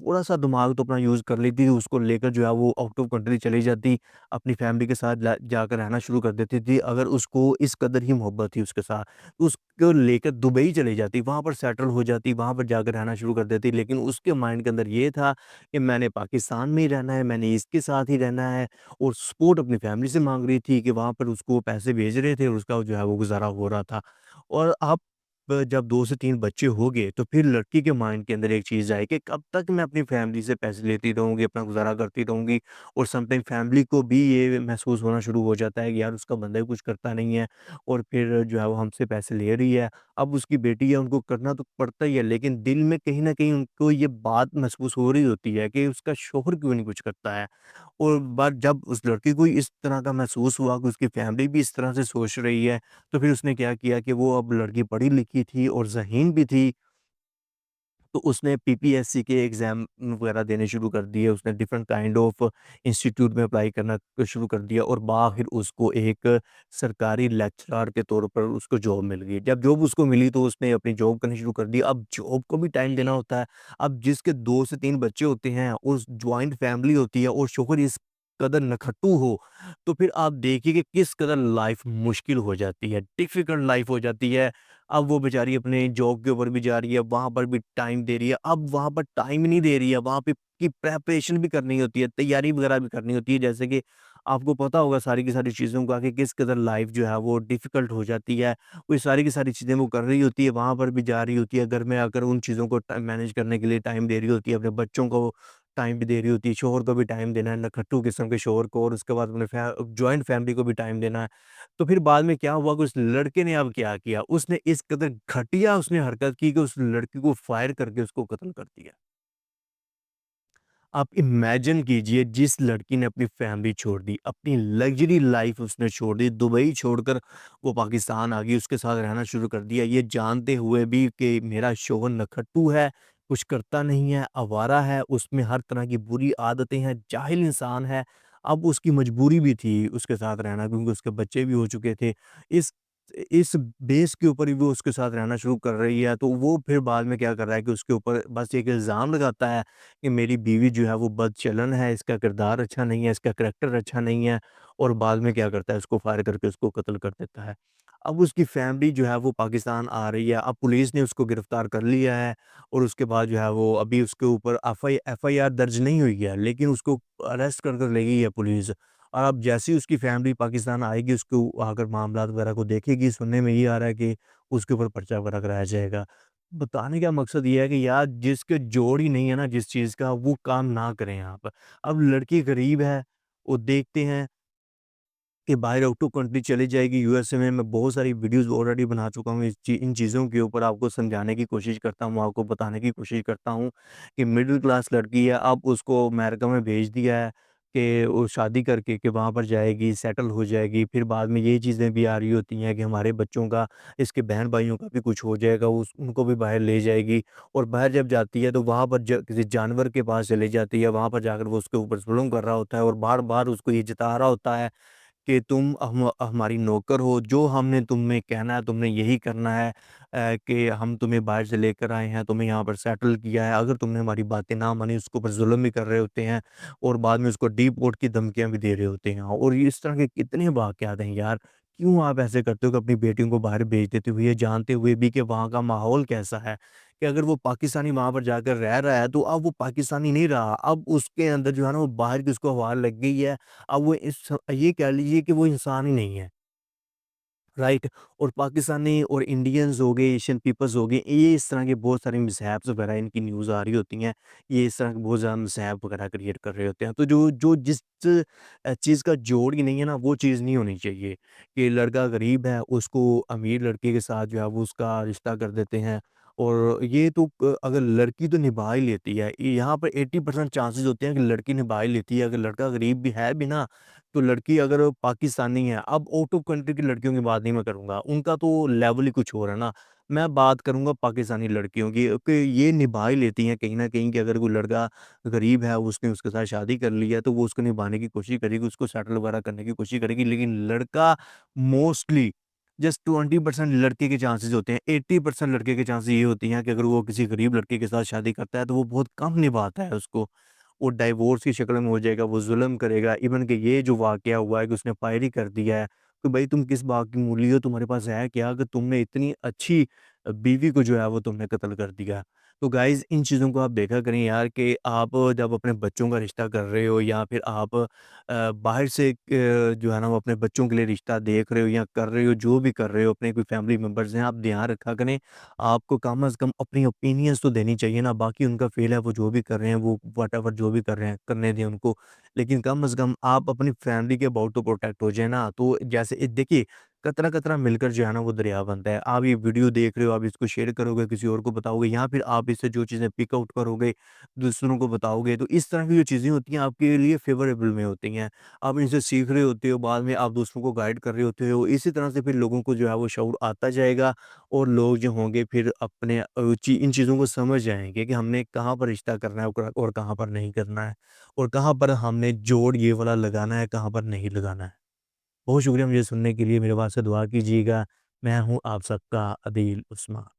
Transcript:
تھوڑا-سا دماغ تو اپنا یوز کر لیتی تھی، اس کو لے کر جو ہے وہ آؤٹ آف کنٹری چلی جاتی، اپنی فیملی کے ساتھ جا کر رہنا شروع کر دیتی تھی۔ اگر اس کو اس قدر ہی محبت تھی اس کے ساتھ، تو اس کو لے کر دبئی چلی جاتی، وہاں پر سیٹل ہو جاتی، وہاں پر جا کر رہنا شروع کر دیتی۔ لیکن اس کے مائنڈ کے اندر یہ تھا کہ میں نے پاکستان میں ہی رہنا ہے، میں نے اس کے ساتھ ہی رہنا ہے، اور سپورٹ اپنی فیملی سے مانگ رہی تھی کہ وہاں پر اس کو پیسے بھیج رہے تھے اور اس کا جو ہے وہ گزارا ہو رہا تھا۔ اور اب جب 2 سے 3 بچے ہو گئے تو پھر لڑکی کے مائنڈ کے اندر ایک چیز آئی کہ کب تک میں اپنی فیملی سے پیسے لیتی رہوں گی، اپنا گزارا کرتی رہوں گی، اور سم ٹائم فیملی کو بھی یہ محسوس ہونا شروع ہو جاتا ہے کہ یار اس کا بندہ ہی کچھ کرتا نہیں ہے اور پھر جو ہے وہ ہم سے پیسے لے رہی ہے۔ اب اس کی بیٹی ہے، ان کو کرنا تو پڑتا ہی ہے، لیکن دل میں کہیں نہ کہیں ان کو یہ بات محسوس ہو رہی ہوتی ہے کہ اس کا شوہر کیوں نہیں کچھ کرتا ہے۔ اور بات جب اس لڑکی کو اس طرح کا محسوس ہوا کہ اس کی فیملی بھی اس طرح سے سوچ رہی ہے، تو پھر اس نے کیا کیا کہ وہ اب لڑکی پڑھی لکھی تھی اور ذہین بھی تھی، تو اس نے پی پی ایس سی کے ایگزام وغیرہ دینے شروع کر دیے، اس نے ڈفرنٹ کائنڈ آف انسٹیٹیوٹ میں اپلائی کرنا شروع کر دیا، اور بآخر اس کو ایک سرکاری لیکچرار کے طور پر اس کو جاب مل گئی۔ جب جاب اس کو ملی تو اس نے اپنی جاب کرنی شروع کر دی۔ اب جاب کو بھی ٹائم دینا ہوتا ہے، اب جس کے 2 سے 3 بچے ہوتے ہیں، اس جوائنٹ فیملی ہوتی ہے اور شوہر اس قدر نکھٹو ہو، تو پھر آپ دیکھیے کہ کس قدر لائف مشکل ہو جاتی ہے، ڈیفیکلٹ لائف ہو جاتی ہے۔ اب وہ بیچاری اپنے جاب کے اوپر بھی جا رہی ہے، وہاں پر بھی ٹائم دے رہی ہے، اب وہاں پر ٹائم نہیں دے رہی ہے، وہاں پہ کی پریپریشن بھی کرنی ہوتی ہے، تیاری وغیرہ بھی کرنی ہوتی ہے، جیسے کہ آپ کو پتا ہوگا ساری کی ساری چیزوں کا کہ کس قدر لائف جو ہے وہ ڈیفیکلٹ ہو جاتی ہے۔ وہ ساری کی ساری چیزیں وہ کر رہی ہوتی ہے، وہاں پر بھی جا رہی ہوتی ہے، گھر میں آ کر ان چیزوں کو مینیج کرنے کے لیے ٹائم دے رہی ہوتی ہے، اپنے بچوں کو ٹائم بھی دے رہی ہوتی ہے، شوہر کو بھی ٹائم دینا ہے، نکھٹو قسم کے شوہر کو، اور اس کے بعد اپنے جوائنٹ فیملی کو بھی ٹائم دینا ہے۔ تو پھر بعد میں کیا ہوا کہ اس لڑکے نے اب کیا کیا، اس نے اس قدر گھٹیا اس نے حرکت کی کہ اس لڑکی کو فائر کر کے اس کو قتل کر دیا۔ آپ امیجن کیجئے جس لڑکی نے اپنی فیملی چھوڑ دی، اپنی لگژری لائف اس نے چھوڑ دی، دبئی چھوڑ کر وہ پاکستان آ گئی، اس کے ساتھ رہنا شروع کر دیا، یہ جانتے ہوئے بھی کہ میرا شوہر نکھٹو ہے، کچھ کرتا نہیں ہے، آوارہ ہے، اس میں ہر طرح کی بری عادتیں ہیں، جاہل انسان ہے۔ اب اس کی مجبوری بھی تھی اس کے ساتھ رہنا کیونکہ اس کے بچے بھی ہو چکے تھے۔ اس اس بیس کے اوپر ہی وہ اس کے ساتھ رہنا شروع کر رہی ہے، تو وہ پھر بعد میں کیا کر رہا ہے کہ اس کے اوپر بس ایک الزام لگاتا ہے کہ میری بیوی جو ہے وہ بد چلن ہے، اس کا کردار اچھا نہیں ہے، اس کا کریکٹر اچھا نہیں ہے، اور بعد میں کیا کرتا ہے اس کو فائر کر کے اس کو قتل کر دیتا ہے۔ اب اس کی فیملی جو ہے وہ پاکستان آ رہی ہے، اب پولیس نے اس کو گرفتار کر لیا ہے، اور اس کے بعد جو ہے وہ ابھی اس کے اوپر ایف آئی آر درج نہیں ہوئی ہے، لیکن اس کو اریسٹ کر لے گئی ہے پولیس۔ اور اب جیسے ہی اس کی فیملی پاکستان آئے گی، اس کو آ کر معاملات وغیرہ کو دیکھے گی، سننے میں یہ آ رہا ہے کہ اس کے اوپر پرچہ وغیرہ کرایا جائے گا۔ بتانے کا مقصد یہ ہے کہ یار جس کے جوڑ ہی نہیں ہے نا جس چیز کا، وہ کام نہ کریں آپ۔ اب لڑکی غریب ہے، وہ دیکھتے ہیں کہ باہر آؤٹ آف کنٹری چلی جائے گی، یو ایس اے میں بہت ساری ویڈیوز آلریڈی بنا چکا ہوں، ان چیزوں کے اوپر آپ کو سمجھانے کی کوشش کرتا ہوں، آپ کو بتانے کی کوشش کرتا ہوں کہ مڈل کلاس لڑکی ہے، اب اس کو امریکہ میں بھیج دیا ہے کہ وہ شادی کر کے کہ وہاں پر جائے گی، سیٹل ہو جائے گی، پھر بعد میں یہ چیزیں بھی آ رہی ہوتی ہیں کہ ہمارے بچوں کا، اس کے بہن بھائیوں کا بھی کچھ ہو جائے گا، ان کو بھی باہر لے جائے گی، اور باہر جب جاتی ہے تو وہاں پر کسی جانور کے پاس چلی جاتی ہے، وہاں پر جا کر وہ اس کے اوپر ظلم کر رہا ہوتا ہے، اور بار بار اس کو یہ جتا رہا ہوتا ہے کہ تم ہماری نوکر ہو، جو ہم نے تمہیں کہنا ہے تم نے یہی کرنا ہے، کہ ہم تمہیں باہر سے لے کر آئے ہیں، تمہیں یہاں پر سیٹل کیا ہے، اگر تم نے ہماری باتیں نہ مانی، اس کے اوپر ظلم بھی کر رہے ہوتے ہیں، اور بعد میں اس کو ڈیپ پورٹ کی دھمکیاں بھی دے رہے ہوتے ہیں، اور اس طرح کے کتنے واقعات ہیں یار۔ کیوں آپ ایسے کرتے ہو کہ اپنی بیٹیوں کو باہر بھیج دیتے ہوئے، یہ جانتے ہوئے بھی کہ وہاں کا ماحول کیسا ہے، کہ اگر وہ پاکستانی وہاں پر جا کر رہ رہا ہے تو اب وہ پاکستانی نہیں رہا، اب اس کے اندر جو ہے نا وہ باہر کی اس کو ہوا لگ گئی ہے، اب وہ یہ کہہ لیجیے کہ وہ انسان ہی نہیں ہے، رائٹ؟ اور پاکستانی اور انڈینز ہو گئے، ایشین پیپلز ہو گئے، یہ اس طرح کے بہت سارے مسہبس وغیرہ ان کی نیوز آ رہی ہوتی ہیں، یہ اس طرح کے بہت زیادہ مسائب وغیرہ کریٹ کر رہے ہوتے ہیں، تو جو جس چیز کا جوڑ ہی نہیں ہے نا، وہ چیز نہیں ہونی چاہیے کہ لڑکا غریب ہے اس کو امیر لڑکے کے ساتھ جو ہے وہ اس کا رشتہ کر دیتے ہیں، اور یہ تو اگر لڑکی تو نبھا ہی لیتی ہے، یہاں پر 80% چانسز ہوتے ہیں کہ لڑکی نبھا ہی لیتی ہے، اگر لڑکا غریب بھی ہے بھی نا، تو لڑکی اگر پاکستانی ہے، اب آؤٹ آف کنٹری کی لڑکیوں کی بات نہیں میں کروں گا، ان کا تو لیول ہی کچھ اور ہے نا، میں بات کروں گا پاکستانی لڑکیوں کی کہ یہ نبھا ہی لیتی ہیں کہیں نہ کہیں، کہ اگر کوئی لڑکا غریب ہے، اس نے اس کے ساتھ شادی کر لی ہے تو وہ اس کو نبھانے کی کوشش کرے گی، اس کو سیٹل وغیرہ کرنے کی کوشش کرے گی، لیکن لڑکا موسٹلی جسٹ 20% لڑکے کے چانسز ہوتے ہیں، 80% لڑکے کے چانسز یہ ہوتی ہیں کہ اگر وہ کسی غریب لڑکے کے ساتھ شادی کرتا ہے تو وہ بہت کم نبھاتا ہے اس کو، وہ ڈائیورس کی شکل میں ہو جائے گا، وہ ظلم کرے گا، ایون کہ یہ جو واقعہ ہوا ہے کہ اس نے فائر کر دیا ہے کہ بھائی تم کس باغ کی مولی ہو، تمہارے پاس ہے کیا کہ تم نے اتنی اچھی بیوی کو جو ہے وہ تم نے قتل کر دیا۔ تو گائز ان چیزوں کو آپ دیکھا کریں یار کہ آپ جب اپنے بچوں کا رشتہ کر رہے ہو یا پھر آپ باہر سے جو ہے نا وہ اپنے بچوں کے لیے رشتہ دیکھ رہے ہو یا کر رہے ہو، جو بھی کر رہے ہو، اپنے کوئی فیملی ممبرز ہیں، آپ دھیان رکھا کریں، آپ کو کم از کم اپنی اوپینینز تو دینی چاہیے نا، باقی ان کا فیل ہے وہ جو بھی کر رہے ہیں وہ واٹ ایور جو بھی کر رہے ہیں کرنے دیں ان کو، لیکن کم از کم آپ اپنی فیملی کے اباؤٹ تو پروٹیکٹ ہو جائے نا۔ تو جیسے دیکھیے قطرہ قطرہ مل کر جو ہے نا وہ دریا بنتا ہے، آپ یہ ویڈیو دیکھ رہے ہو، آپ اس کو شیئر کرو گے، کسی اور کو بتاؤ گے یا پھر آپ اس سے جو چیزیں پک آؤٹ کرو گے دوسروں کو بتاؤ گے، تو اس طرح کی جو چیزیں ہوتی ہیں آپ کے لیے فیوریبل میں ہوتی ہیں، آپ ان سے سیکھ رہے ہوتے ہو، بعد میں آپ دوسروں کو گائیڈ کر رہے ہوتے ہو، اسی طرح سے پھر لوگوں کو جو ہے وہ شعور آتا جائے گا اور لوگ جو ہوں گے پھر اپنے ان چیزوں کو سمجھ جائیں گے کہ ہم نے کہاں پر رشتہ کرنا ہے اور کہاں پر نہیں کرنا ہے، اور کہاں پر ہم نے جوڑ یہ والا لگانا ہے، کہاں پر نہیں لگانا ہے۔ بہت شکریہ مجھے سننے کے لیے، میرے پاس سے دعا کیجیے گا۔ میں ہوں آپ سب کا عدیل عثمان۔